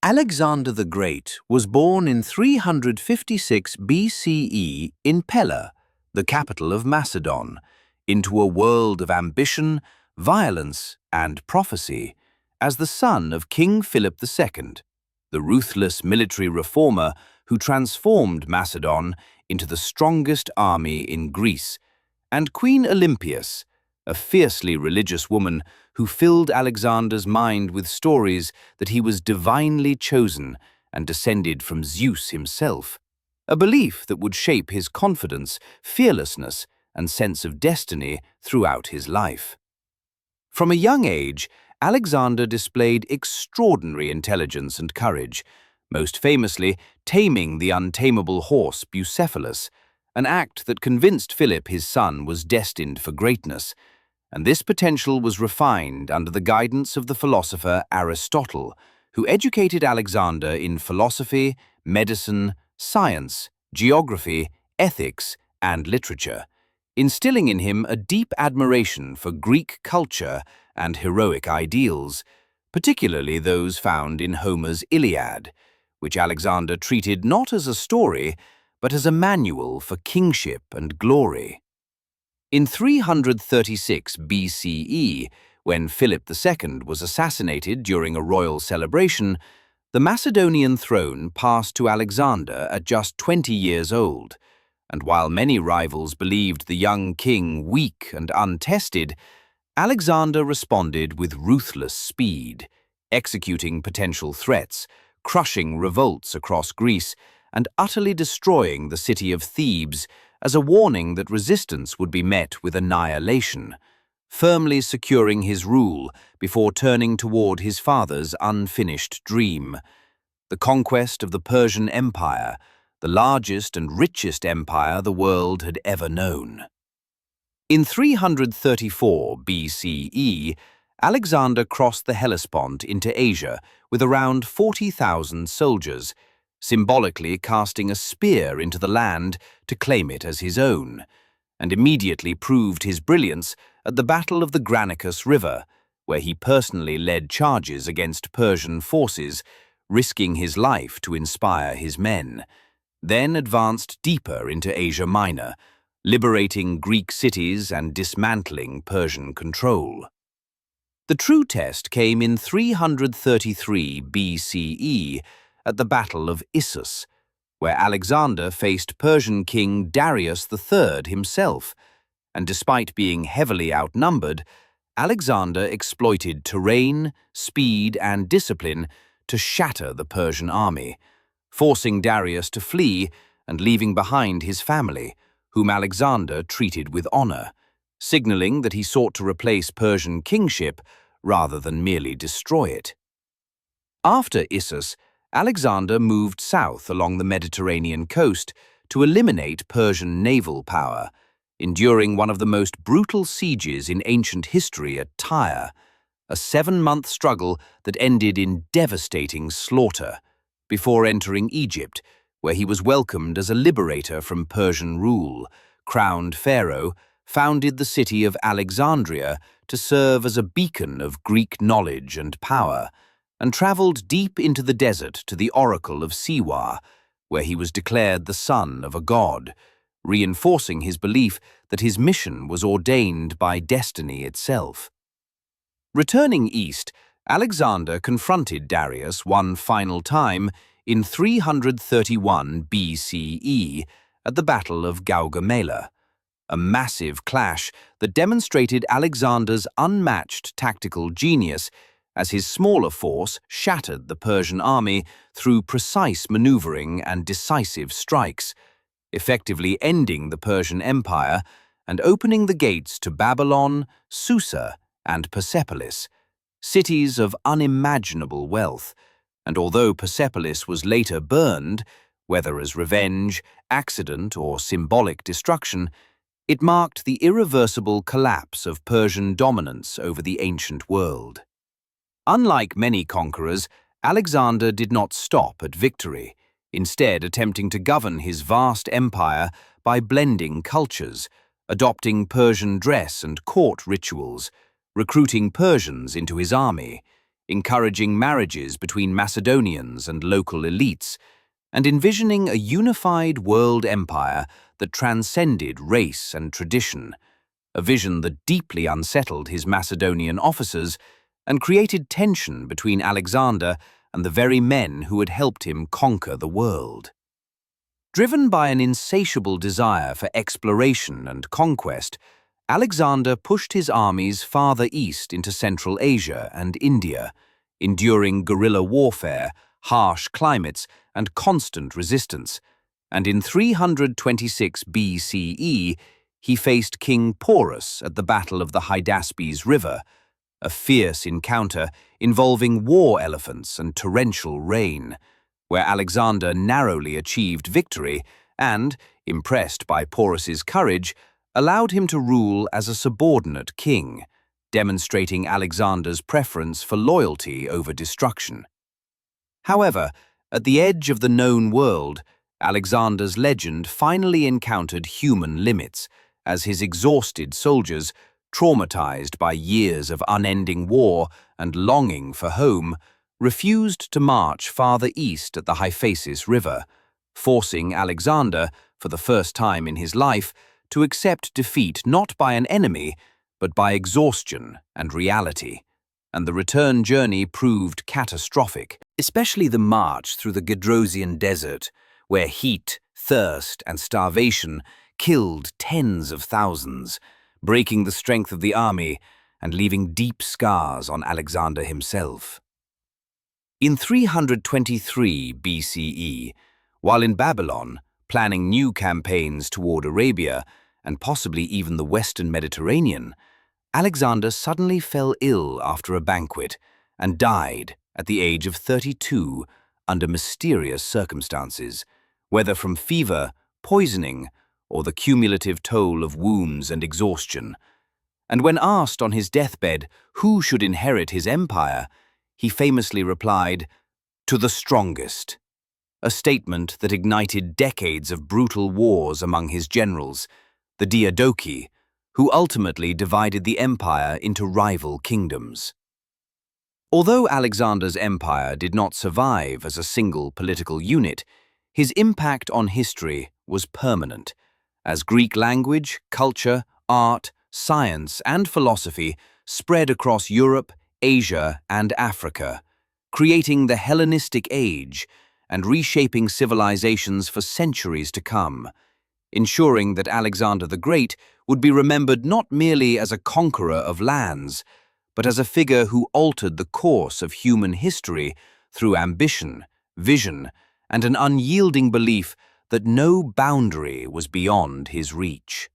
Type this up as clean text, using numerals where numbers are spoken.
Alexander the Great was born in 356 BCE in Pella, the capital of Macedon, into a world of ambition, violence, and prophecy, as the son of King Philip II, the ruthless military reformer who transformed Macedon into the strongest army in Greece, and Queen Olympias, a fiercely religious woman who filled Alexander's mind with stories that he was divinely chosen and descended from Zeus himself, a belief that would shape his confidence, fearlessness, and sense of destiny throughout his life. From a young age, Alexander displayed extraordinary intelligence and courage, most famously taming the untamable horse Bucephalus, an act that convinced Philip his son was destined for greatness, and this potential was refined under the guidance of the philosopher Aristotle, who educated Alexander in philosophy, medicine, science, geography, ethics, and literature, instilling in him a deep admiration for Greek culture and heroic ideals, particularly those found in Homer's Iliad, which Alexander treated not as a story, but as a manual for kingship and glory. In 336 BCE, when Philip II was assassinated during a royal celebration, the Macedonian throne passed to Alexander at just 20 years old, and while many rivals believed the young king weak and untested, Alexander responded with ruthless speed, executing potential threats, crushing revolts across Greece, and utterly destroying the city of Thebes as a warning that resistance would be met with annihilation, firmly securing his rule before turning toward his father's unfinished dream, the conquest of the Persian Empire, the largest and richest empire the world had ever known. In 334 BCE, Alexander crossed the Hellespont into Asia with around 40,000 soldiers, symbolically casting a spear into the land to claim it as his own, and immediately proved his brilliance at the Battle of the Granicus River, where he personally led charges against Persian forces, risking his life to inspire his men, then advanced deeper into Asia Minor, liberating Greek cities and dismantling Persian control. The true test came in 333 BCE, at the Battle of Issus, where Alexander faced Persian king Darius III himself, and despite being heavily outnumbered, Alexander exploited terrain, speed, and discipline to shatter the Persian army, forcing Darius to flee and leaving behind his family, whom Alexander treated with honor, signaling that he sought to replace Persian kingship rather than merely destroy it. After Issus, Alexander moved south along the Mediterranean coast to eliminate Persian naval power, enduring one of the most brutal sieges in ancient history at Tyre, a 7-month struggle that ended in devastating slaughter, before entering Egypt, where he was welcomed as a liberator from Persian rule, crowned pharaoh, founded the city of Alexandria to serve as a beacon of Greek knowledge and power, and traveled deep into the desert to the oracle of Siwa, where he was declared the son of a god, reinforcing his belief that his mission was ordained by destiny itself. Returning east, Alexander confronted Darius one final time in 331 BCE at the Battle of Gaugamela, a massive clash that demonstrated Alexander's unmatched tactical genius as his smaller force shattered the Persian army through precise maneuvering and decisive strikes, effectively ending the Persian Empire and opening the gates to Babylon, Susa, and Persepolis, cities of unimaginable wealth, and although Persepolis was later burned, whether as revenge, accident, or symbolic destruction, it marked the irreversible collapse of Persian dominance over the ancient world. Unlike many conquerors, Alexander did not stop at victory, instead attempting to govern his vast empire by blending cultures, adopting Persian dress and court rituals, recruiting Persians into his army, encouraging marriages between Macedonians and local elites, and envisioning a unified world empire that transcended race and tradition, a vision that deeply unsettled his Macedonian officers and created tension between Alexander and the very men who had helped him conquer the world. Driven by an insatiable desire for exploration and conquest, Alexander pushed his armies farther east into Central Asia and India, enduring guerrilla warfare, harsh climates, and constant resistance, and in 326 BCE, he faced King Porus at the Battle of the Hydaspes River, a fierce encounter involving war elephants and torrential rain, where Alexander narrowly achieved victory and, impressed by Porus's courage, allowed him to rule as a subordinate king, demonstrating Alexander's preference for loyalty over destruction. However, at the edge of the known world, Alexander's legend finally encountered human limits, as his exhausted soldiers, traumatized by years of unending war and longing for home, refused to march farther east at the Hyphasis River, forcing Alexander, for the first time in his life, to accept defeat not by an enemy, but by exhaustion and reality. And the return journey proved catastrophic, especially the march through the Gedrosian desert, where heat, thirst, and starvation killed tens of thousands, breaking the strength of the army and leaving deep scars on Alexander himself. In 323 BCE, while in Babylon, planning new campaigns toward Arabia and possibly even the Western Mediterranean, Alexander suddenly fell ill after a banquet and died at the age of 32 under mysterious circumstances, whether from fever, poisoning, or the cumulative toll of wounds and exhaustion. And when asked on his deathbed who should inherit his empire, he famously replied, "To the strongest," a statement that ignited decades of brutal wars among his generals, the Diadochi, who ultimately divided the empire into rival kingdoms. Although Alexander's empire did not survive as a single political unit, his impact on history was permanent, as Greek language, culture, art, science, and philosophy spread across Europe, Asia, and Africa, creating the Hellenistic Age and reshaping civilizations for centuries to come, ensuring that Alexander the Great would be remembered not merely as a conqueror of lands, but as a figure who altered the course of human history through ambition, vision, and an unyielding belief that no boundary was beyond his reach.